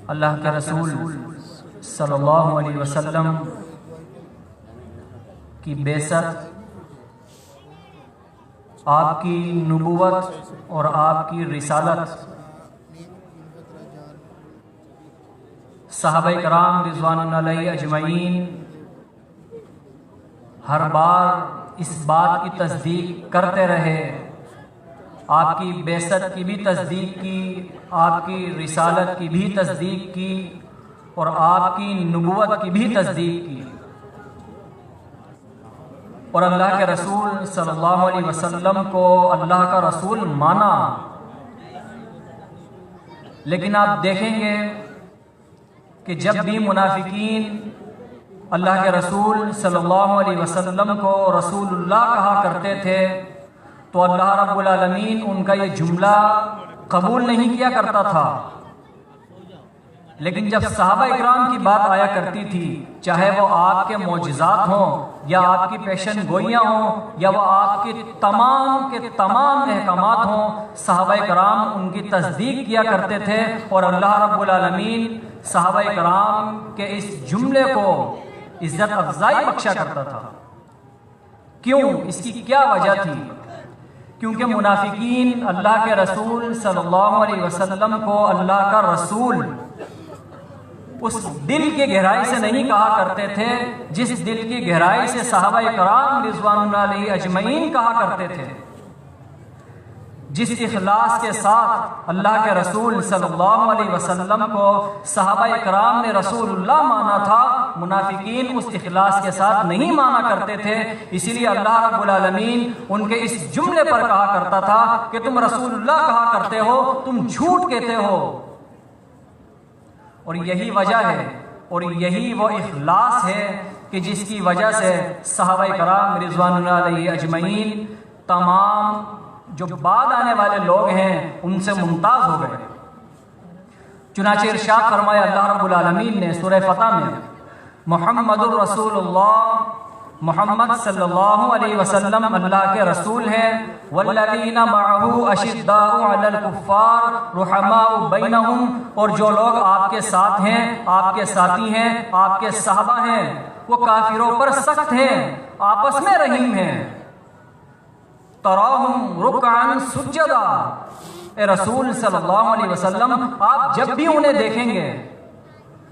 اللہ کے رسول صلی اللہ علیہ وسلم کی بعثت، آپ کی نبوت اور آپ کی رسالت صحابہ کرام رضوان اللہ علیہ اجمعین ہر بار اس بات کی تصدیق کرتے رہے، آپ کی بعثت کی بھی تصدیق کی، آپ کی رسالت کی بھی تصدیق کی اور آپ کی نبوت کی بھی تصدیق کی، اور اللہ کے رسول صلی اللہ علیہ وسلم کو اللہ کا رسول مانا۔ لیکن آپ دیکھیں گے کہ جب بھی منافقین اللہ کے رسول صلی اللہ علیہ وسلم کو رسول اللہ کہا کرتے تھے تو اللہ رب العالمین ان کا یہ جملہ قبول نہیں کیا کرتا تھا، لیکن جب صحابہ اکرام کی بات آیا کرتی تھی، چاہے وہ آپ کے معجزات ہوں یا آپ کی پیشن گوئیاں ہوں یا وہ آپ کے تمام احکامات ہوں، صحابہ اکرام ان کی تصدیق کیا کرتے تھے، اور اللہ رب العالمین صحابہ اکرام کے اس جملے کو عزت افزائی بخشا کرتا تھا۔ کیوں؟ اس کی کیا وجہ تھی؟ کیونکہ منافقین اللہ کے رسول صلی اللہ علیہ وسلم کو اللہ کا رسول اس دل کی گہرائی سے نہیں کہا کرتے تھے جس دل کی گہرائی سے صحابہ کرام رضوان اللہ علیہ اجمعین کہا کرتے تھے۔ جس اخلاص کے ساتھ اللہ کے رسول صلی اللہ علیہ وسلم کو صحابہ کرام نے رسول اللہ مانا تھا، منافقین اس اخلاص کے ساتھ نہیں مانا کرتے تھے، اسی لیے اللہ رب العالمین ان کے اس جملے پر کہا کرتا تھا کہ تم رسول اللہ کہا کرتے ہو، تم جھوٹ کہتے ہو۔ اور یہی وجہ ہے اور یہی وہ اخلاص ہے کہ جس کی وجہ سے صحابہ کرام رضوان اللہ علیہ اجمعین تمام جو بعد آنے والے لوگ ہیں ان سے ممتاز ہو گئے۔ چنانچہ ارشاد فرمایا اللہ رب العالمین نے سورہ فتح میں، محمد الرسول اللہ، محمد صلی اللہ علیہ وسلم اللہ کے رسول ہیں، والذین معہ اشداء علی الکفار رحماء بینہم، اور جو لوگ آپ کے ساتھ ہیں، آپ کے ساتھی ہیں، آپ کے صحابہ ہیں، وہ کافروں پر سخت ہیں، آپس میں رحیم ہیں۔ تراہم رکعا سجدا، اے رسول صلی اللہ علیہ وسلم آپ جب بھی انہیں دیکھیں گے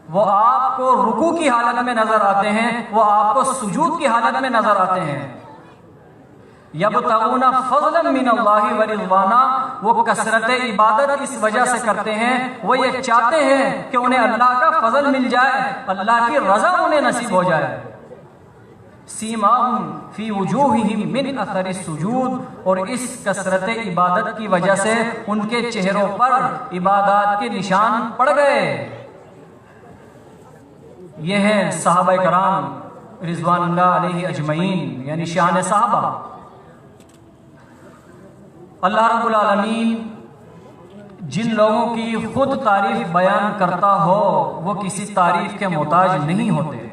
وہ آپ کو رکوع کی حالت میں نظر آتے ہیں، وہ آپ کو سجود کی حالت میں نظر آتے ہیں۔ یبتغون فضلا من اللہ ورضوانا، وہ کثرت عبادت اس وجہ سے کرتے ہیں، وہ یہ چاہتے ہیں کہ انہیں اللہ کا فضل مل جائے، اللہ کی رضا انہیں نصیب ہو جائے۔ سیماہم فی وجوہہم من اثر السجود، اور اس کثرت عبادت کی وجہ سے ان کے چہروں پر عبادات کے نشان پڑ گئے۔ یہ ہیں صحابہ کرام رضوان اللہ علیہ اجمعین، یعنی شان صحابہ۔ اللہ رب العالمین جن لوگوں کی خود تعریف بیان کرتا ہو وہ کسی تعریف کے محتاج نہیں ہوتے۔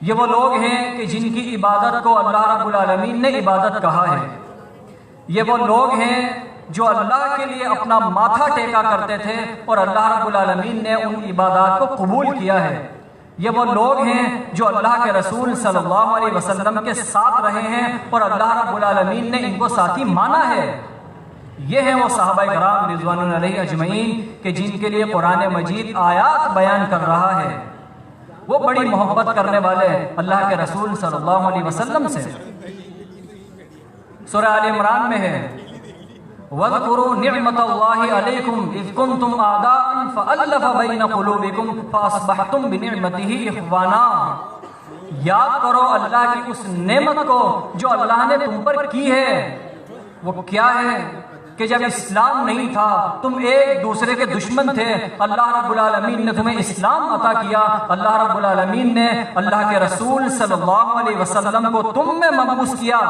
یہ وہ لوگ ہیں کہ جن کی عبادت کو اللہ رب العالمین نے عبادت کہا ہے۔ یہ وہ لوگ ہیں جو اللہ کے لیے اپنا ماتھا ٹیکا کرتے تھے اور اللہ رب العالمین نے ان عبادات کو قبول کیا ہے۔ یہ وہ لوگ ہیں جو اللہ کے رسول صلی اللہ علیہ وسلم کے ساتھ رہے ہیں اور اللہ رب العالمین نے ان کو ساتھی مانا ہے۔ یہ ہیں وہ صحابہ کرام رضوان اللہ علیہ اجمعین کہ جن کے لیے قرآن مجید آیات بیان کر رہا ہے۔ وہ بڑی محبت کرنے والے اللہ کے رسول صلی اللہ علیہ وسلم سے۔ سورہ آل عمران میں ہے، وَاذْكُرُوا نِعْمَةَ اللَّهِ عَلَيْكُمْ إِذْ كُنْتُمْ أَعْدَاءً فَأَلَّفَ بَيْنَ قُلُوبِكُمْ فَأَصْبَحْتُمْ بِنِعْمَتِهِ إِخْوَانًا۔ یاد کرو اللہ کی اس نعمت کو جو اللہ نے تم پر کی ہے۔ وہ کیا ہے کہ جب اسلام نہیں تھا تم ایک دوسرے کے دشمن تھے، اللہ رب العالمین نے تمہیں اسلام عطا کیا، اللہ رب العالمین نے اللہ کے رسول صلی اللہ علیہ وسلم کو تم میں مبعوث کیا۔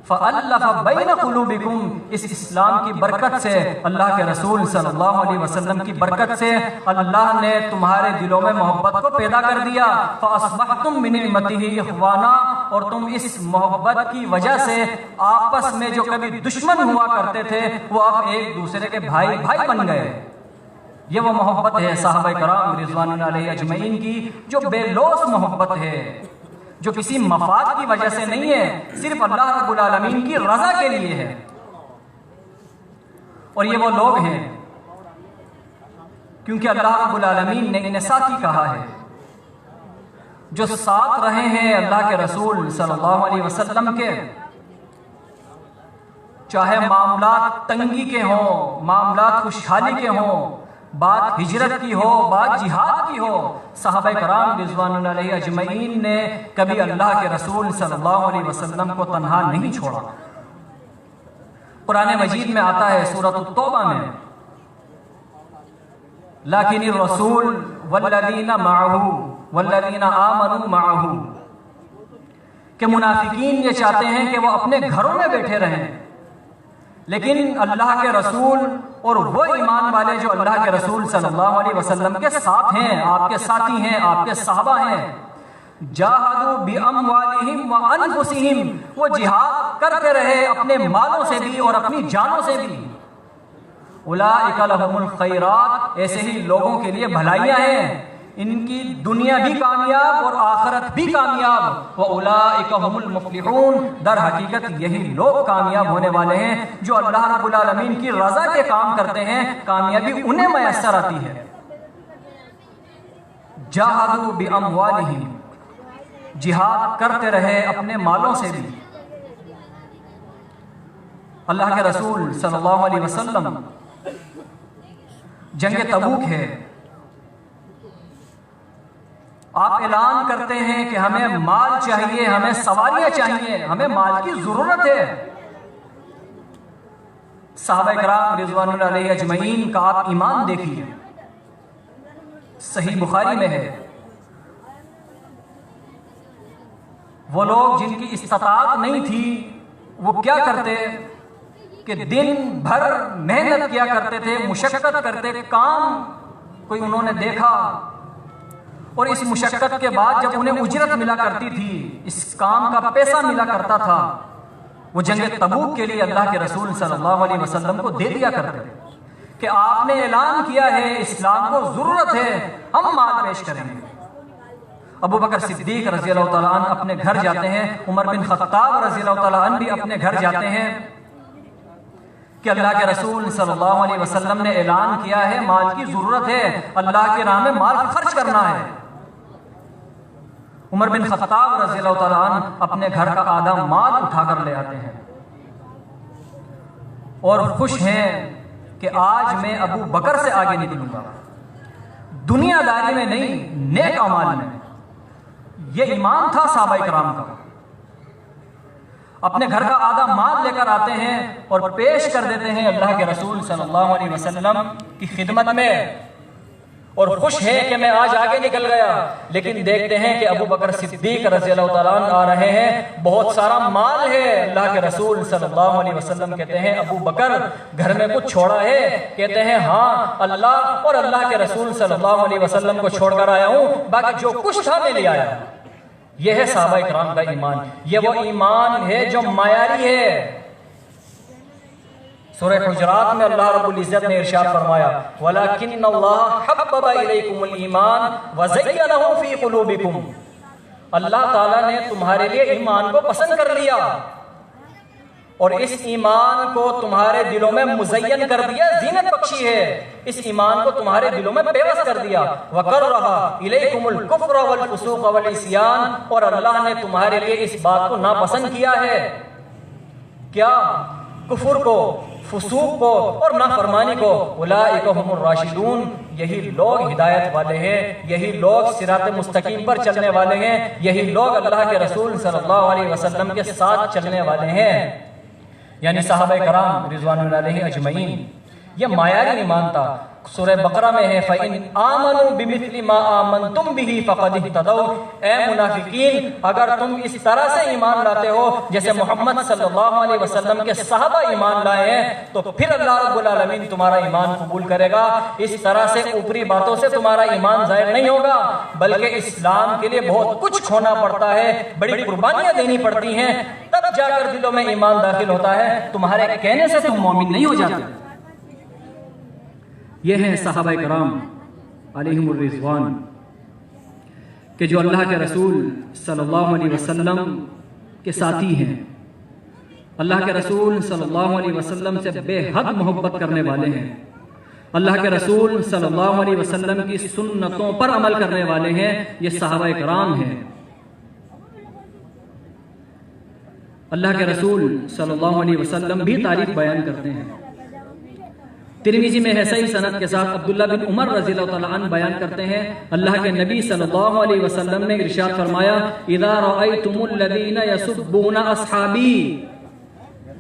فَأَلَّفَ بَيْنَ قُلُوبِكُمْ، اس اسلام کی برکت سے، اللہ کے رسول صلی اللہ علیہ وسلم کی برکت سے اللہ نے تمہارے دلوں میں محبت کو پیدا کر دیا۔ فَأَصْبَحْتُمْ بِنِعْمَتِهِ إِخْوَانًا، اور تم اس محبت کی وجہ سے آپس میں جو کبھی دشمن ہوا کرتے تھے وہ اب ایک دوسرے کے بھائی بھائی بن گئے۔ یہ وہ محبت ہے صحابہ کرام رضوان اللہ علیہ اجمعین کی جو بے لوث محبت ہے، جو کسی مفاد کی وجہ سے نہیں ہے، صرف اللہ رب العالمین کی رضا کے لیے ہے۔ اور یہ وہ لوگ ہیں کیونکہ اللہ رب العالمین نے انہیں ساتھی کہا ہے، جو ساتھ رہے ہیں اللہ کے رسول صلی اللہ علیہ وسلم کے، چاہے معاملات تنگی کے ہوں، معاملات خوشحالی کے ہوں، بات ہجرت کی ہو، بات جہاد کی ہو، صحابہ کرام رضوان اللہ علیہ اجمعین نے کبھی اللہ کے رسول صلی اللہ علیہ وسلم کو تنہا نہیں چھوڑا۔ قرآن مجید میں آتا ہے سورۃ التوبہ میں، لیکن الرسول والذین معہ والذین آمنوا معہ، کہ منافقین یہ چاہتے ہیں کہ وہ اپنے گھروں میں بیٹھے رہیں، لیکن اللہ کے رسول اور وہ ایمان والے جو اللہ کے رسول صلی اللہ علیہ وسلم کے ساتھ ہیں، آپ کے ساتھی ہیں، آپ کے صحابہ ہیں، جاہدوا باموالہم وانفسہم، وہ جہاد کرتے رہے اپنے مالوں سے بھی اور اپنی جانوں سے بھی۔ اولئک لہم الخیرات، ایسے ہی لوگوں کے لیے بھلائیاں ہیں، ان کی دنیا بھی کامیاب اور آخرت بھی کامیاب۔ وَأُولَئِكَ هُمُ الْمُفْلِحُونَ، در حقیقت یہی لوگ کامیاب ہونے والے ہیں جو اللہ رب العالمین کی رضا کے کام کرتے ہیں، کامیابی انہیں میسر آتی ہے۔ جاہدوا باموالہم، جہاد کرتے رہے اپنے مالوں سے بھی۔ اللہ کے رسول صلی اللہ علیہ وسلم، جنگ تبوک ہے، آپ اعلان کرتے ہیں کہ ہمیں مال چاہیے، ہمیں سواریاں چاہیے، ہمیں مال کی ضرورت ہے۔ صحابہ کرام رضوان اللہ علیہ اجمعین کا آپ ایمان دیکھیے، صحیح بخاری میں ہے، وہ لوگ جن کی استطاعت نہیں تھی وہ کیا کرتے کہ دن بھر محنت کیا کرتے تھے، مشقت کرتے، کام کوئی انہوں نے دیکھا، اور اس مشقت کے بعد جب انہیں اجرت ملا کرتی تھی، اس کام کا پیسہ ملا کرتا تھا، وہ جنگ تبوک کے لیے اللہ کے رسول صلی اللہ علیہ وسلم کو دے دیا کرتے تھے کہ آپ نے اعلان کیا ہے اسلام کو ضرورت ہے، ہم مال پیش کریں گے۔ ابو بکر صدیق رضی اللہ تعالیٰ عنہ اپنے گھر جاتے ہیں، عمر بن خطاب رضی اللہ تعالیٰ عنہ بھی اپنے گھر جاتے ہیں کہ اللہ کے رسول صلی اللہ علیہ وسلم نے اعلان کیا ہے مال کی ضرورت ہے، اللہ کے راہ میں مال خرچ کرنا ہے۔ عمر بن خطاب رضی اللہ تعالیٰ عنہ اپنے گھر کا آدھا مال اٹھا کر لے آتے ہیں اور خوش ہیں کہ آج میں ابو بکر سے آگے نکلوں گا، دنیا داری میں نہیں، نیک اعمال میں۔ یہ ایمان تھا صحابہ کرام کا۔ اپنے گھر کا آدھا مال لے کر آتے ہیں اور پیش کر دیتے ہیں اللہ کے رسول صلی اللہ علیہ وسلم کی خدمت میں، اور خوش ہے کہ میں آج آگے نکل گیا۔ لیکن دیکھتے ہیں کہ ابو بکر صدیق رضی اللہ تعالیٰ عنہ آ رہے ہیں، بہت سارا مال ہے۔ اللہ کے رسول صلی اللہ علیہ وسلم کہتے ہیں ابو بکر گھر میں کچھ چھوڑا ہے؟ کہتے ہیں ہاں، اللہ اور اللہ کے رسول صلی اللہ علیہ وسلم کو چھوڑ کر آیا ہوں، باقی جو کچھ تھا میں لے آیا۔ یہ ہے صحابہ کرام کا ایمان، یہ وہ ایمان ہے جو معیاری ہے۔ سورہ حجرات میں اللہ رب العزت نے ارشاد فرمایا وَلَكِنَّ اللَّهَ حَبَّبَ إِلَيْكُمُ الْإِيمَانَ وَزَيَّنَهُ فِي قُلُوبِكُمْ، اللہ تعالیٰ نے تمہارے لیے ایمان کو پسند کر لیا اور اس ایمان کو تمہارے دلوں میں مزین کر دیا، زینت بخشی ہے، اس ایمان کو تمہارے دلوں میں پیوست کر دیا۔ وَكَرَّهَ إِلَيْكُمُ الْكُفْرَ وَالْفُسُوقَ وَالْعِصْيَانَ، اور اللہ نے تمہارے لیے اس بات کو ناپسند کیا ہے، کیا؟ کفر کو، فسوق کو اور نافرمانی کو۔ اولئک هم الراشدون، یہی لوگ ہدایت والے ہیں، یہی لوگ صراط مستقیم پر چلنے والے ہیں، یہی لوگ اللہ کے رسول صلی اللہ علیہ وسلم کے ساتھ چلنے والے ہیں، یعنی صحابہ کرام رضوان اللہ علیہ اجمعین۔ یہ معیاری ایمان تھا۔ سورہ بقرہ میں ہے فَإِنْ آمَنُوا بِمِثْلِ مَا آمَنْتُمْ بِهِ فَقَدِ اهْتَدَوْا، اے منافقین اگر تم اس طرح سے ایمان لاتے ہو جیسے محمد صلی اللہ علیہ وسلم کے صحابہ ایمان لائے ہیں تو پھر اللہ رب العالمین تمہارا ایمان قبول کرے گا۔ اس طرح سے اوپری باتوں سے تمہارا ایمان ظاہر نہیں ہوگا، بلکہ اسلام کے لیے بہت کچھ کھونا پڑتا ہے، بڑی قربانیاں دینی پڑتی ہیں، تب جا کر دلوں میں ایمان داخل ہوتا ہے۔ تمہارے کہنے سے تم مومن نہیں ہو جاتے۔ یہ ہیں صحابہ کرام علیہم الرضوان کہ جو اللہ کے رسول صلی اللہ علیہ وسلم کے ساتھی ہیں، اللہ کے رسول صلی اللہ علیہ وسلم سے بے حد محبت کرنے والے ہیں، اللہ کے رسول صلی اللہ علیہ وسلم کی سنتوں پر عمل کرنے والے ہیں، یہ صحابہ کرام ہیں۔ اللہ کے رسول صلی اللہ علیہ وسلم بھی تعریف بیان کرتے ہیں۔ ترمذی میں ہے صحیح سند کے ساتھ عبداللہ بن عمر رضی اللہ تعالیٰ عنہ بیان کرتے ہیں اللہ کے نبی صلی اللہ علیہ وسلم نے ارشاد فرمایا اذا رأيتم الذين يسبون اصحابی،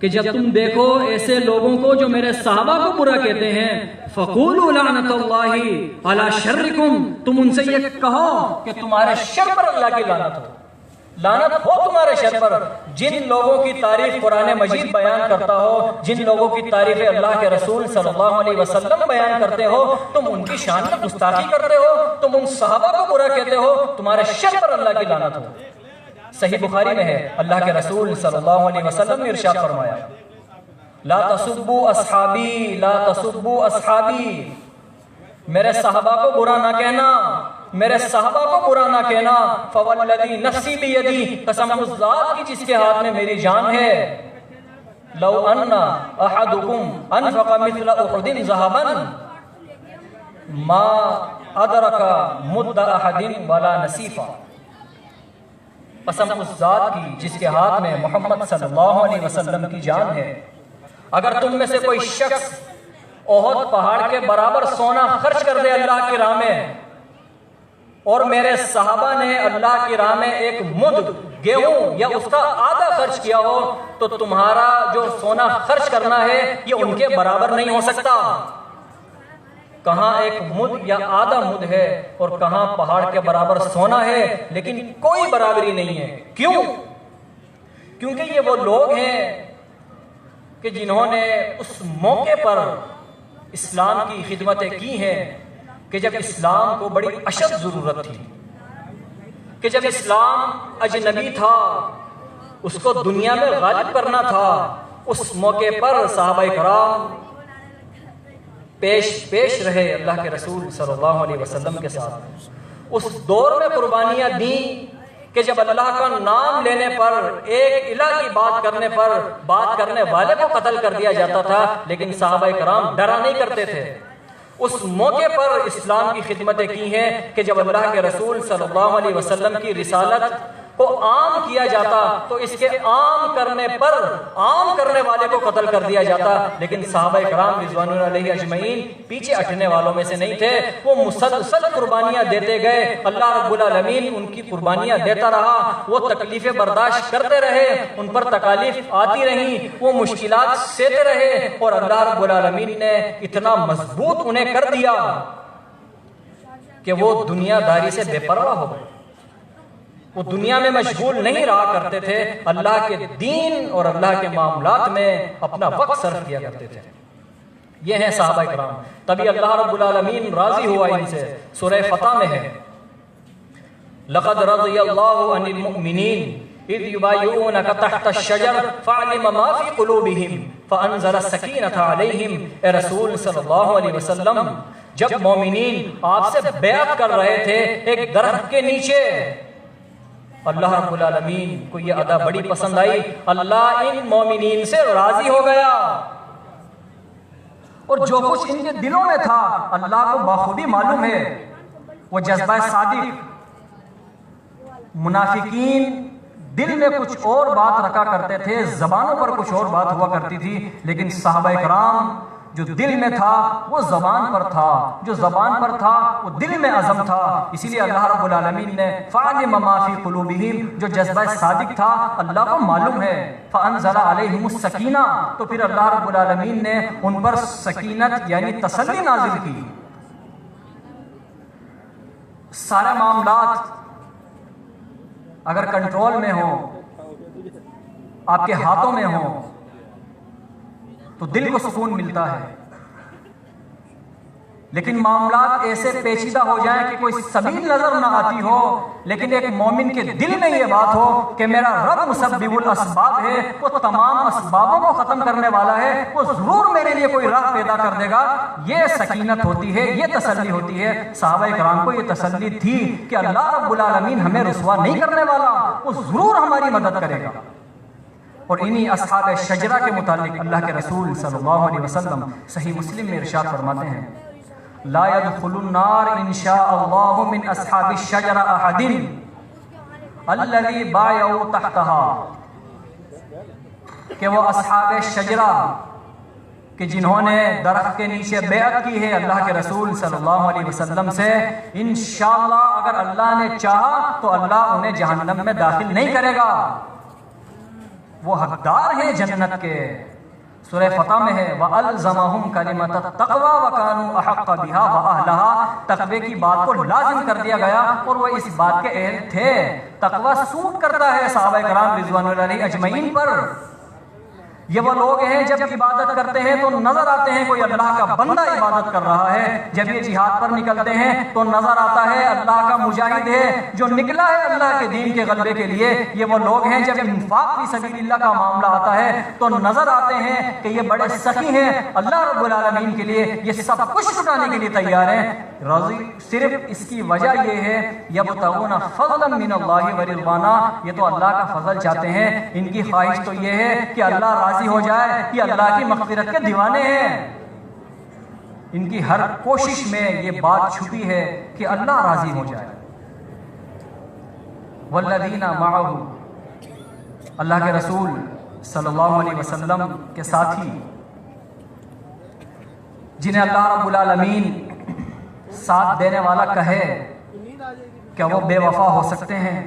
کہ جب تم دیکھو ایسے لوگوں کو جو میرے صحابہ کو برا کہتے ہیں فقولوا لعنت اللہ علی شرکم، تم ان سے یہ کہو کہ تمہارے شر پر اللہ کی لعنت ہو، لعنت ہو تمہارے شر پر۔ جن لوگوں کی تعریف قرآن مجید بیان کرتا ہو، جن لوگوں کی تعریف اللہ کے رسول صلی اللہ علیہ وسلم بیان کرتے ہو، تم ان کی شان میں گستاخی کرتے ہو، تم ان صحابہ کو برا کہتے ہو، تمہارے شر پر اللہ کی لعنت ہو۔ صحیح بخاری میں ہے اللہ کے رسول صلی اللہ علیہ وسلم نے ارشاد فرمایا لا تسبوا اصحابی لا تسبوا اصحابی، میرے صحابہ کو برا نہ کہنا، میرے صحابہ کو برا نہ کہنا، فوالذی نفسی بیدی، قسم اس ذات کی جس کے ہاتھ میں میری جان ہے، لو ان احدکم انفق مثل احد ذهبا ما ادرک مد احد ولا نصیفا، قسم اس ذات کی جس کے ہاتھ میں محمد صلی اللہ علیہ وسلم کی جان ہے، اگر تم میں سے کوئی شخص احد پہاڑ کے برابر سونا خرچ کر دے اللہ کی راہ میں، اور میرے صحابہ نے اللہ کی راہ میں ایک مد گیہوں یا اس کا آدھا خرچ کیا ہو، تو تمہارا جو سونا خرچ کرنا ہے یہ ان کے برابر نہیں ہو سکتا۔ کہاں ایک مد یا آدھا مد ہے اور کہاں پہاڑ کے برابر سونا ہے، لیکن کوئی برابری نہیں ہے۔ کیوں؟ کیونکہ یہ وہ لوگ ہیں کہ جنہوں نے اس موقع پر اسلام کی خدمتیں کی ہیں کہ جب اسلام کو بڑی اشد ضرورت تھی، کہ جب اسلام اجنبی تھا، اس کو دنیا میں غالب کرنا تھا، اس موقع پر صحابہ کرام پیش رہے اللہ کے رسول صلی اللہ علیہ وسلم کے ساتھ۔ اس دور میں قربانیاں دیں کہ جب اللہ کا نام لینے پر، ایک الہ کی بات کرنے پر، بات کرنے والے کو قتل کر دیا جاتا تھا، لیکن صحابہ کرام ڈرا نہیں کرتے تھے۔ اس موقع پر اسلام کی خدمتیں کی ہیں کہ جب اللہ کے رسول صلی اللہ علیہ وسلم کی رسالت کو عام کیا جاتا تو اس کے عام کرنے پر عام کرنے والے کو قتل کر دیا جاتا، لیکن صحابہ کرام رضوان اللہ علیہ اجمعین پیچھے ہٹنے والوں میں سے نہیں تھے، وہ مسلسل قربانیاں دیتے گئے، اللہ رب العالمین ان کی قربانیاں دیتا رہا، وہ تکلیفیں برداشت کرتے رہے، ان پر تکالیف آتی رہیں، وہ مشکلات سہتے رہے، اور اللہ رب العالمین نے اتنا مضبوط انہیں کر دیا کہ وہ دنیا داری سے بے پرواہ ہو گئے۔ وہ دنیا میں مشغول نہیں رہا کرتے تھے، اللہ کے دین اور اللہ کے معاملات میں اپنا وقت صرف کیا کرتے تھے۔ یہ ہیں صحابہ کرام، تبھی اللہ رب العالمین راضی ہوا ان سے۔ سورہ فتح میں ہے لقد رضی اللہ عن المؤمنین اذ یبایعونک تحت الشجر فعلم ما فی قلوبہم فانزل السکینۃ علیہم۔ اے رسول صلی اللہ علیہ وسلم، جب مومنین آپ سے بیعت کر رہے تھے ایک درخت کے نیچے، اللہ رب العالمین کو یہ ادا بڑی پسند آئی، اللہ ان مومنین سے راضی ہو گیا، اور جو کچھ ان کے دلوں میں تھا اللہ کو بخوبی معلوم ہے۔ وہ جذبہ صادق، منافقین دل میں کچھ اور بات رکھا کرتے تھے، زبانوں پر کچھ اور بات ہوا کرتی تھی، لیکن صحابہ کرام جو دل میں تھا وہ زبان پر تھا، جو زبان پر تھا وہ دل میں عزم تھا۔ اسی لیے اللہ رب العالمین نے فعلم ما فی قلوبہم، جو جذبہ صادق تھا اللہ کو معلوم ہے، فانزل علیہم السکینہ، تو پھر اللہ رب العالمین نے ان پر سکینت یعنی تسلی نازل کی۔ سارے معاملات اگر کنٹرول میں ہوں، آپ کے ہاتھوں میں ہوں، تو دل کو سکون ملتا ہے۔ لیکن معاملات ایسے پیچیدہ ہو جائیں کہ کوئی سبیل نظر نہ آتی ہو، لیکن ایک مومن کے دل میں یہ بات ہو کہ میرا رب مسبب الاسباب ہے، وہ تمام اسبابوں کو ختم کرنے والا ہے، وہ ضرور میرے لیے کوئی راہ پیدا کر دے گا، یہ سکینت ہوتی ہے، یہ تسلی ہوتی ہے۔ صحابہ کرام کو یہ تسلی تھی کہ اللہ رب العالمین ہمیں رسوا نہیں کرنے والا، وہ ضرور ہماری مدد کرے گا۔ اور انہی اصحاب شجرہ کے متعلق اللہ کے رسول صلی اللہ علیہ وسلم صحیح مسلم میں ارشاد فرماتے ہیں، لا يدخل النار ان شاء اللہ من اصحاب الشجرہ احد الذی بایعوا تحتها، کہ وہ اصحاب شجرہ کہ جنہوں نے درخت کے نیچے بیعت کی ہے اللہ کے رسول صلی اللہ علیہ وسلم سے، انشاءاللہ اگر اللہ نے چاہا تو اللہ انہیں جہنم میں داخل نہیں کرے گا، وہ حقدار ہیں جنت کے۔ سورہ فتح میں ہے وَأَلْزَمَهُمْ كَلِمَةَ التَّقْوَى وَكَانُوا أَحَقَّ بِهَا وَأَهْلَهَا، تقوی کی بات کو لازم کر دیا گیا اور وہ اس بات کے اہل تھے۔ تقوی سوٹ کرتا ہے صحابہ کرام رضوان اللہ علیہ اجمعین پر۔ یہ وہ لوگ ہیں جب عبادت کرتے ہیں تو نظر آتے ہیں کوئی اللہ کا بندہ عبادت کر رہا ہے، جب یہ جہاد پر نکلتے ہیں تو نظر آتا ہے اللہ کا مجاہد ہے جو نکلا ہے اللہ کے دین کے غلبے کے لیے۔ یہ وہ لوگ ہیں جب انفاق فی سبیل اللہ کا معاملہ آتا ہے تو نظر آتے ہیں کہ یہ بڑے سخی ہیں اللہ رب العالمین کے لیے، یہ سب کچھ چھٹانے کے لیے تیار ہیں۔ راضی صرف اس کی وجہ یہ ہے یبتغون فضلا من اللہ ورضوانا، یہ تو اللہ کا فضل چاہتے ہیں، ان کی خواہش تو یہ ہے کہ اللہ راضی ہو جائے، یہ اللہ کی مغفرت کے دیوانے ہیں۔ ان کی ہر کوشش میں یہ بات چھپی ہے کہ اللہ راضی ہو جائے۔ والذین معہ، اللہ کے رسول صلی اللہ علیہ وسلم کے ساتھی جنہیں اللہ رب العالمین ساتھ دینے والا کہے کیا وہ بے وفا ہو سکتے ہیں؟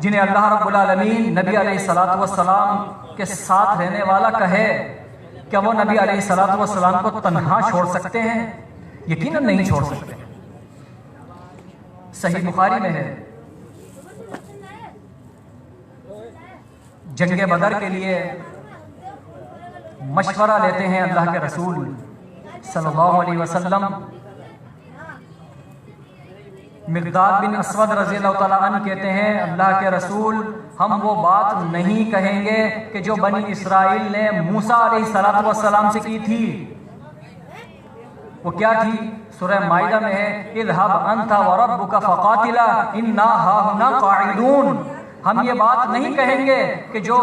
جنہیں اللہ رب العالمین نبی علیہ الصلوۃ والسلام کے ساتھ رہنے والا کہے کیا وہ نبی علیہ الصلوۃ والسلام کو تنہا چھوڑ سکتے ہیں؟ یقیناً نہیں چھوڑ سکتے۔ صحیح بخاری میں ہے جنگ بدر کے لیے مشورہ لیتے ہیں اللہ کے رسول صلی اللہ علیہ وسلم۔ مقداد بن اسود رضی اللہ تعالیٰ عنہ کہتے ہیں اللہ کے رسول ہم وہ بات نہیں کہیں گے کہ جو بنی اسرائیل نے موسیٰ علیہ السلام سے کی تھی۔ وہ کیا تھی؟ سورہ مائدہ میں ہے اذهب انت وربك فقاتلا انا هاهنا قاعدون۔ ہم یہ بات نہیں کہیں گے کہ جو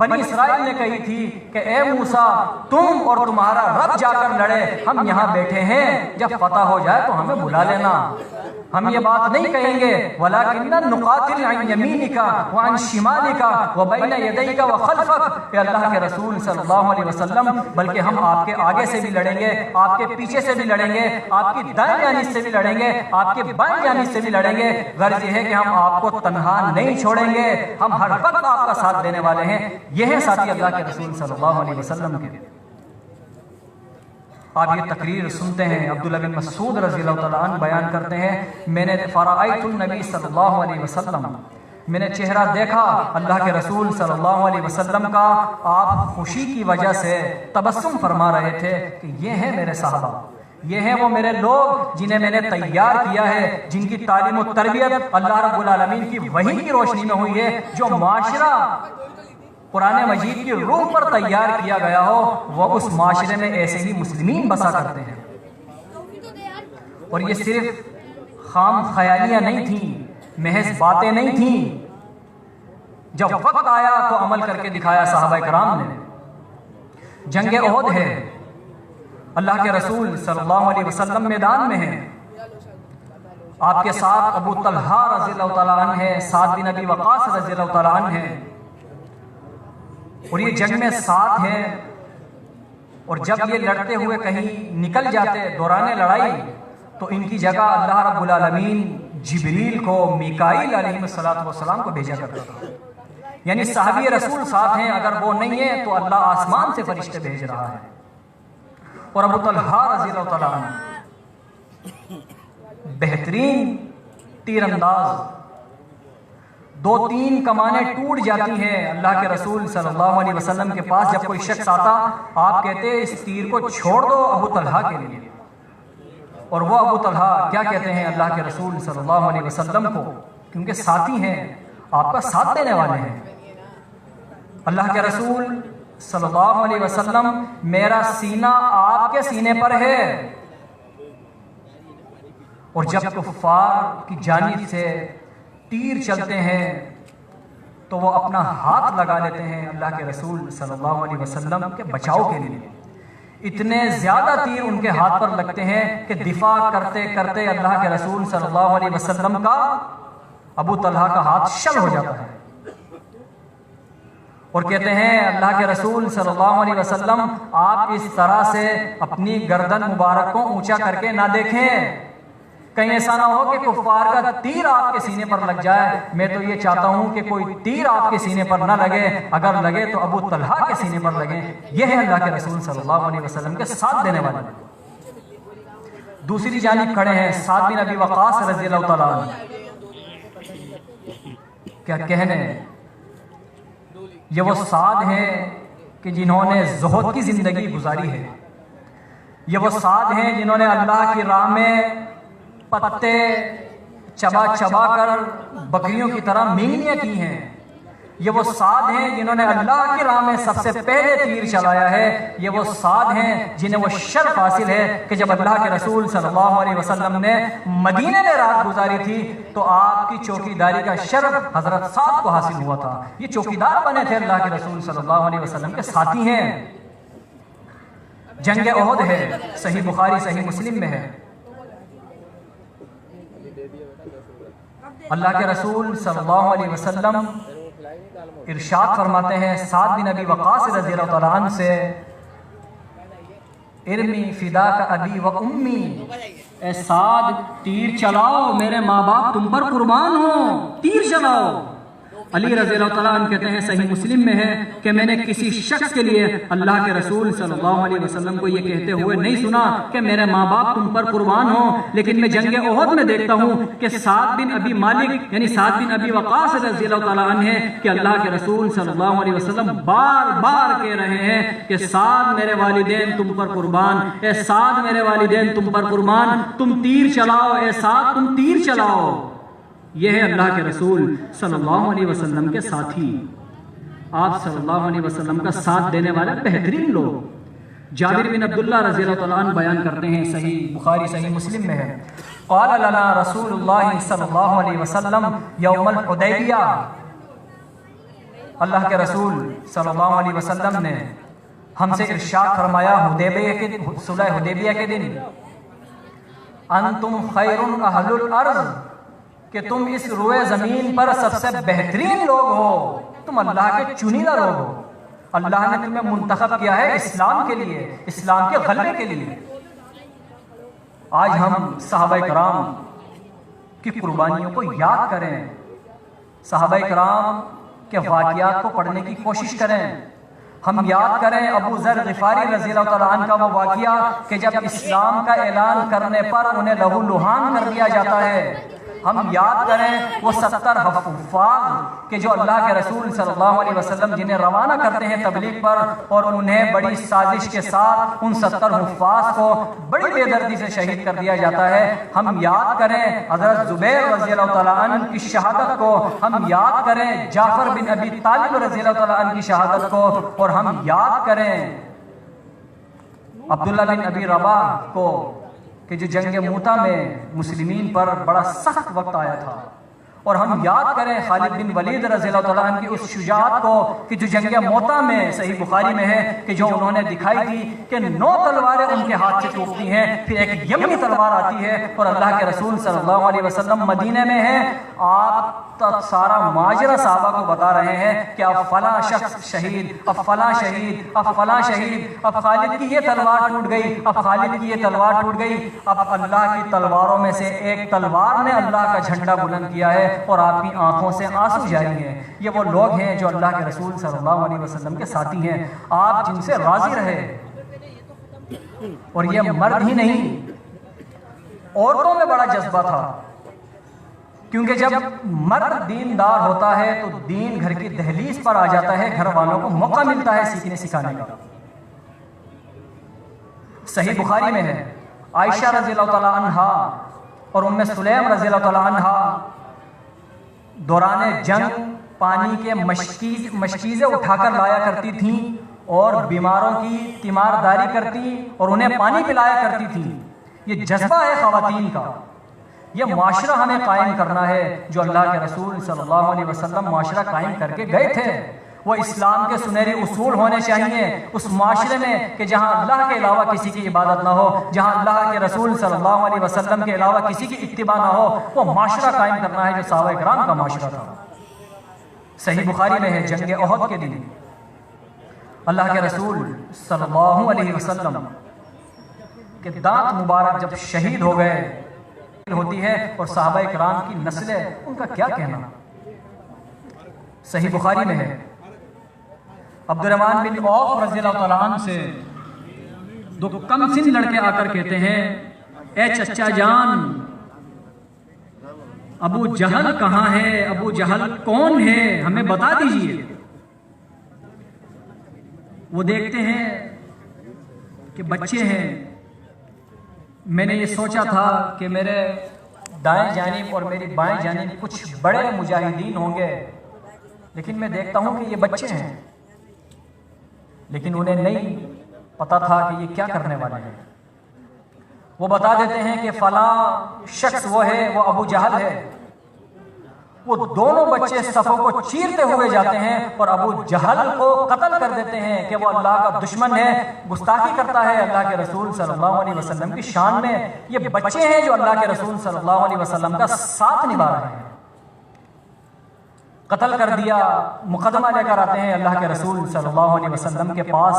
بنی اسرائیل نے کہی تھی کہ اے موسیٰ تم اور تمہارا رب جا کر لڑے، ہم یہاں بیٹھے ہیں، جب فتح ہو جائے تو ہمیں بلا لینا۔ ہم یہ بات نہیں کہیں گے وَلَكِنَّ نُقَاتِلْ عَنْ يَمِينِكَ وَعَنْ شِمَالِكَ وَبَيْنَ يَدَيْكَ وَخَلْفَكَ، اے اللہ کے رسول صلی اللہ علیہ وسلم بلکہ ہم آپ کے آگے سے بھی لڑیں گے، آپ کے پیچھے سے بھی لڑیں گے، آپ کی دائیں جانب سے بھی لڑیں گے، آپ کے بائیں جانب سے بھی لڑیں گے۔ غرض یہ ہے کہ ہم آپ کو تنہا نہیں چھوڑیں گے، ہم ہر وقت آپ کا ساتھ دینے والے ہیں۔ یہ ہے ساتھی اللہ کے رسول صلی اللہ علیہ وسلم کے۔ آپ یہ تقریر سنتے ہیں، عبداللہ بن مسعود رضی اللہ تعالیٰ عنہ بیان کرتے ہیں میں نے فرأیت النبی صلی اللہ علیہ وسلم، میں نے چہرہ دیکھا اللہ کے رسول صلی اللہ علیہ وسلم کا، آپ خوشی کی وجہ سے تبسم فرما رہے تھے کہ یہ ہیں میرے صحابہ، یہ ہیں وہ میرے لوگ جنہیں میں نے تیار کیا ہے، جن کی تعلیم و تربیت اللہ رب العالمین کی وحی کی روشنی میں ہوئی ہے، جو معاشرہ قرآن مجید کی روح پر تیار کیا گیا ہو وہ اس معاشرے میں ایسے ہی مسلمین بسا کرتے ہیں۔ اور یہ صرف خام خیالیاں نہیں تھیں، محض باتیں نہیں تھیں، جب وقت آیا تو عمل کر کے دکھایا صحابہ کرام نے۔ جنگ احد ہے، اللہ کے رسول صلی اللہ علیہ وسلم میدان میں ہیں، آپ کے ساتھ ابو طلحہ رضی اللہ تعالیٰ عنہ ہے، سعد بن ابی وقاص رضی اللہ تعالیٰ عنہ ہے، اور یہ جنگ میں ساتھ ہیں اور جب یہ لڑتے ہوئے کہیں نکل جاتے دوران لڑائی تو ان کی جگہ اللہ رب العالمین جبریل کو، میکائیل علیہ السلام کو بھیجا کرتا تھا. یعنی صحابی رسول ساتھ ہیں، اگر وہ نہیں ہے تو اللہ آسمان سے فرشتے بھیج رہا ہے. اور ابو طلحہ رضی اللہ تعالیٰ عنہ بہترین تیر انداز، 2-3 کمانیں ٹوٹ جاتی ہیں اللہ کے رسول صلی اللہ علیہ وسلم کے پاس. جب کوئی شخص آتا آپ کہتے اس تیر کو چھوڑ دو ابو طلحہ کے لیے، اور وہ ابو طلحہ کیا کہتے ہیں اللہ کے رسول صلی اللہ علیہ وسلم کو، کیونکہ ساتھی ہیں، آپ کا ساتھ دینے والے ہیں. اللہ کے رسول صلی اللہ علیہ وسلم میرا سینہ آپ کے سینے پر ہے. اور جب کفار کی جانب سے تیر چلتے ہیں تو وہ اپنا ہاتھ لگا لیتے ہیں اللہ کے رسول صلی اللہ علیہ وسلم کے بچاؤ کے لیے. اتنے زیادہ تیر ان کے ہاتھ پر لگتے ہیں کہ دفاع کرتے کرتے اللہ کے رسول صلی اللہ علیہ وسلم کا، ابو طلحہ کا ہاتھ شل ہو جاتا ہے. اور کہتے ہیں اللہ کے رسول صلی اللہ علیہ وسلم آپ اس طرح سے اپنی گردن مبارک کو اونچا کر کے نہ دیکھیں، کہیں ایسا نہ ہو کہ کفار کا تیر آپ کے سینے پر لگ جائے. میں تو یہ چاہتا ہوں کہ کوئی تیر آپ کے سینے پر نہ لگے، اگر لگے تو ابو طلحہ کے سینے پر لگے. یہ ہے اللہ کے رسول صلی اللہ علیہ وسلم کے ساتھ دینے والے. دوسری جانب کھڑے ہیں سعد بن ابی وقاص رضی اللہ تعالیٰ عنہ. کیا کہنے، یہ وہ سعد ہیں کہ جنہوں نے زہد کی زندگی گزاری ہے. یہ وہ سعد ہیں جنہوں نے اللہ کی راہ میں پتے چبا چبا کر بکریوں کی طرح مینگنیاں کی ہیں. یہ وہ سعد ہیں جنہوں نے اللہ کی راہ میں سب سے پہلے تیر چلایا ہے. یہ وہ سعد ہیں جنہیں وہ شرف حاصل ہے کہ جب اللہ کے رسول صلی اللہ علیہ وسلم نے مدینے میں رات گزاری تھی تو آپ کی چوکیداری کا شرف حضرت سعد کو حاصل ہوا تھا. یہ چوکیدار بنے تھے اللہ کے رسول صلی اللہ علیہ وسلم کے ساتھی ہیں. جنگ احد ہے، صحیح بخاری صحیح مسلم میں ہے. اللہ کے رسول صلی اللہ علیہ وسلم ارشاد فرماتے ہیں سعد بن ابی وقاص رضی اللہ تعالیٰ عنہ سے، ارمی فداک ابی و امی، اے سعد تیر چلاؤ، میرے ماں باپ تم پر قربان ہوں، تیر چلاؤ. علی رضی اللہ تعالیٰ عنہ کہتے ہیں صحیح مسلم میں ہے کہ میں نے کسی شخص کے لیے اللہ کے رسول صلی اللہ علیہ وسلم کو یہ کہتے ہوئے نہیں سنا کہ میرے ماں باپ تم پر قربان ہوں، لیکن میں جنگ احد میں دیکھتا ہوں کہ سعد بن ابی مالک یعنی سعد بن ابی وقاص رضی اللہ تعالیٰ عنہ ہے کہ اللہ کے رسول صلی اللہ علیہ وسلم بار بار کہہ رہے ہیں کہ سعد میرے والدین تم پر قربان، اے سعد میرے والدین تم پر قربان، تم تیر چلاؤ، اے سعد تم تیر چلاؤ. یہ ہے اللہ کے رسول صلی اللہ علیہ وسلم کے ساتھی، آپ صلی اللہ علیہ وسلم کا ساتھ دینے والے بہترین لوگ. جابر بن عبداللہ رضی اللہ تعالیٰ عنہ بیان کرتے ہیں، صحیح بخاری صحیح مسلم میں ہے، قال لنا رسول اللہ صلی اللہ علیہ وسلم یوم الحدیبیہ، اللہ کے رسول صلی اللہ علیہ وسلم نے ہم سے ارشاد فرمایا صلح حدیبیہ کے دن، انتم خیر اہل الارض، کہ تم اس روئے زمین پر سب سے بہترین لوگ ہو، تم اللہ کے چنیدہ لوگ ہو. اللہ نے تمہیں منتخب کیا ہے اسلام کے لیے، اسلام کے غلبے کے لیے. آج ہم صحابہ کرام کی قربانیوں کو یاد کریں، صحابہ کرام کے واقعات کو پڑھنے کی کوشش کریں. ہم یاد کریں ابو ذر غفاری رضی اللہ تعالیٰ عنہ کا وہ واقعہ کہ جب اسلام کا اعلان کرنے پر انہیں لہو لہان کر دیا جاتا ہے. ہم یاد کریں وہ 70 حفاظ کہ جو اللہ کے رسول صلی اللہ علیہ وسلم جنہیں روانہ کرتے ہیں تبلیغ پر، اور انہیں بڑی سازش کے ساتھ ان 70 حفاظ کو بڑی بے دردی سے شہید کر دیا جاتا ہے. ہم یاد کریں حضرت زبیر رضی اللہ تعالیٰ عنہ کی شہادت کو، ہم یاد کریں جعفر بن ابی طالب رضی اللہ تعالیٰ عنہ کی شہادت کو، اور ہم یاد کریں عبداللہ بن ابی رباح کو کہ جو جنگ موتا میں مسلمین پر بڑا سخت وقت آیا تھا. اور ہم یاد کریں خالد بن ولید رضی اللہ تعالیٰ عنہ کی اس شجاعت کو کہ جو جنگ موتا میں صحیح بخاری میں ہے کہ جو انہوں نے دکھائی تھی کہ 9 تلواریں ان کے ہاتھ سے ٹوٹتی ہیں، پھر ایک یمنی تلوار آتی ہے اور اللہ کے رسول صلی اللہ علیہ وسلم مدینے میں ہیں. آپ سارا ماجرا صحابہ کو بتا رہے ہیں کہ اب فلاں شخص شہید، اب فلاں شہید، اب فلاں شہید، اب خالد کی یہ تلوار ٹوٹ گئی، اب خالد کی یہ تلوار ٹوٹ گئی۔ اب اللہ کی تلواروں میں سے ایک تلوار نے اللہ کا جھنڈا بلند کیا ہے اور آپ کی آنکھوں سے آنسو جاری ہیں۔ یہ وہ لوگ ہیں جو اللہ کے رسول صلی اللہ علیہ وسلم کے ساتھی ہیں، آپ جن سے راضی رہے۔ اور یہ مرد ہی نہیں، عورتوں میں بڑا جذبہ تھا، کیونکہ جب مرد دیندار ہوتا ہے تو دین گھر کی دہلیز پر آ جاتا ہے، گھر والوں کو موقع ملتا ہے سیکھنے سکھانے کا۔ صحیح بخاری میں ہے، عائشہ رضی اللہ تعالی عنہا اور ام سلیم رضی اللہ تعالی عنہا دوران جنگ پانی کے مشکیزیں اٹھا کر لایا کرتی تھیں اور بیماروں کی تیمارداری کرتی اور انہیں پانی پلایا کرتی تھیں۔ یہ جذبہ ہے خواتین کا، یہ معاشرہ ہمیں قائم کرنا ہے جو اللہ کے رسول صلی اللہ علیہ وسلم معاشرہ قائم کر کے گئے تھے۔ وہ اسلام کے سنہرے اصول ہونے چاہیے اس معاشرے میں کہ جہاں اللہ کے علاوہ کسی کی عبادت نہ ہو، جہاں اللہ کے رسول صلی اللہ علیہ وسلم کے علاوہ کسی کی اتباع نہ ہو، وہ معاشرہ قائم کرنا ہے جو صحابہ کرام کا معاشرہ تھا۔ صحیح بخاری میں ہے، جنگ احد کے دن اللہ کے رسول صلی اللہ علیہ وسلم کے دانت مبارک جب شہید ہو گئے ہوتی ہے اور صحابہ کرام کی نسلیں، ان کا کیا کہنا۔ صحیح بخاری میں ہے، عبد الرحمن بن عوف رضی اللہ تعالیٰ عنہ سے دو کم سن لڑکے آ کر کہتے ہیں، اے چچا جان، ابو جہل کہاں ہے؟ ابو جہل کون ہے؟ ہمیں بتا دیجئے۔ وہ دیکھتے ہیں کہ بچے ہیں، میں نے یہ سوچا تھا کہ میرے دائیں جانب اور میری بائیں جانب کچھ بڑے مجاہدین ہوں گے، لیکن میں دیکھتا ہوں کہ یہ بچے ہیں، لیکن انہیں نہیں پتا تھا کہ یہ کیا کرنے والے ہیں۔ وہ بتا دیتے ہیں کہ فلاں شخص وہ ہے، وہ ابو جہل ہے۔ وہ دونوں بچے صفوں کو چیرتے ہوئے جاتے ہیں اور ابو جہل کو قتل کر دیتے ہیں کہ وہ اللہ کا دشمن ہے، گستاخی کرتا ہے اللہ کے رسول صلی اللہ علیہ وسلم کی شان میں۔ یہ بچے ہیں جو اللہ کے رسول صلی اللہ علیہ وسلم کا ساتھ نبھا رہے ہیں۔ قتل کر دیا، مقدمہ لے کر آتے ہیں اللہ کے رسول صلی اللہ علیہ وسلم کے پاس۔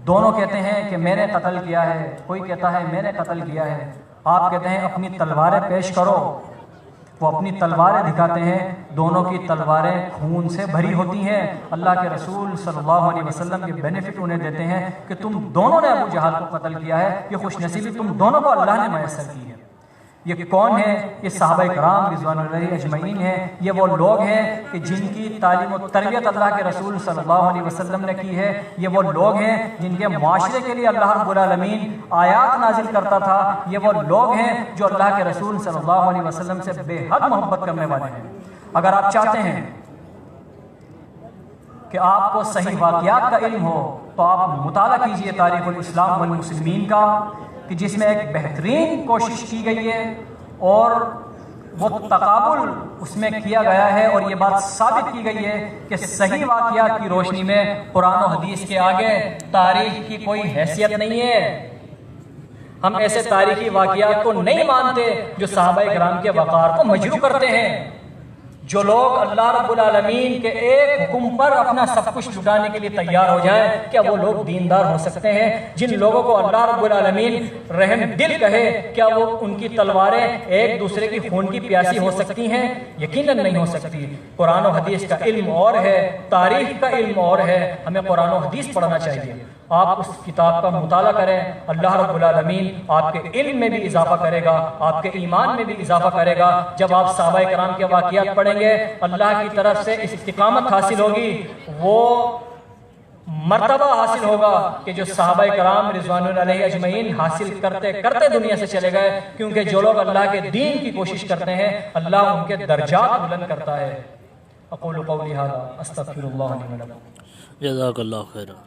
دونوں کہتے ہیں کہ میں نے قتل کیا ہے، کوئی کہتا ہے میں نے قتل کیا ہے۔ آپ کہتے ہیں اپنی تلواریں پیش کرو۔ وہ اپنی تلواریں دکھاتے ہیں، دونوں کی تلواریں خون سے بھری ہوتی ہیں۔ اللہ کے رسول صلی اللہ علیہ وسلم کے بینیفٹ انہیں دیتے ہیں کہ تم دونوں نے ابو جہل کو قتل کیا ہے، یہ خوش نصیبی تم دونوں کو اللہ نے میسر کی ہے۔ یہ کون ہے؟ یہ صحابہ کرام رضوان اللہ اجمعین ہیں۔ یہ وہ لوگ ہیں کہ جن کی تعلیم و تربیت اللہ کے رسول صلی اللہ علیہ وسلم نے کی ہے۔ یہ وہ لوگ ہیں جن کے معاشرے کے لیے اللہ رب العالمین آیات نازل کرتا تھا۔ یہ وہ لوگ ہیں جو اللہ کے رسول صلی اللہ علیہ وسلم سے بے حد محبت کرنے والے ہیں۔ اگر آپ چاہتے ہیں کہ آپ کو صحیح واقعات کا علم ہو تو آپ مطالعہ کیجئے تاریخ الاسلام والمسلمین کا، کہ جس میں ایک بہترین کوشش کی گئی ہے اور وہ تقابل اس میں کیا گیا ہے، اور یہ بات ثابت کی گئی ہے کہ صحیح واقعات کی روشنی میں قرآن و حدیث کے آگے تاریخ کی کوئی حیثیت نہیں ہے۔ ہم ایسے تاریخی واقعات کو نہیں مانتے جو صحابہ کرام کے وقار کو مجروح کرتے ہیں۔ جو لوگ اللہ رب العالمین کے ایک حکم پر اپنا سب کچھ لٹانے کے لیے تیار ہو جائیں، کیا وہ لوگ دیندار ہو سکتے ہیں؟ جن لوگوں کو اللہ رب العالمین رحم دل کہے، کیا وہ ان کی تلواریں ایک دوسرے کی خون کی پیاسی ہو سکتی ہیں؟ یقیناً نہیں ہو سکتی۔ قرآن و حدیث کا علم اور ہے، تاریخ کا علم اور ہے۔ ہمیں قرآن و حدیث پڑھنا چاہیے۔ آپ اس کتاب کا مطالعہ کریں، اللہ رب العالمین آپ کے علم میں بھی اضافہ کرے گا، آپ کے ایمان میں بھی اضافہ کرے گا۔ جب آپ صحابہ کرام کے واقعات پڑھیں گے، اللہ کی طرف سے استقامت حاصل ہوگی، وہ مرتبہ حاصل ہوگا کہ جو صحابہ کرام رضوان اللہ علیہ اجمعین حاصل کرتے کرتے دنیا سے چلے گئے، کیونکہ جو لوگ اللہ کے دین کی کوشش کرتے ہیں اللہ ان کے درجات بلند کرتا ہے۔ اقول قولی ھذا استغفر اللہ لی ولکم۔ جزاک اللہ خیرا۔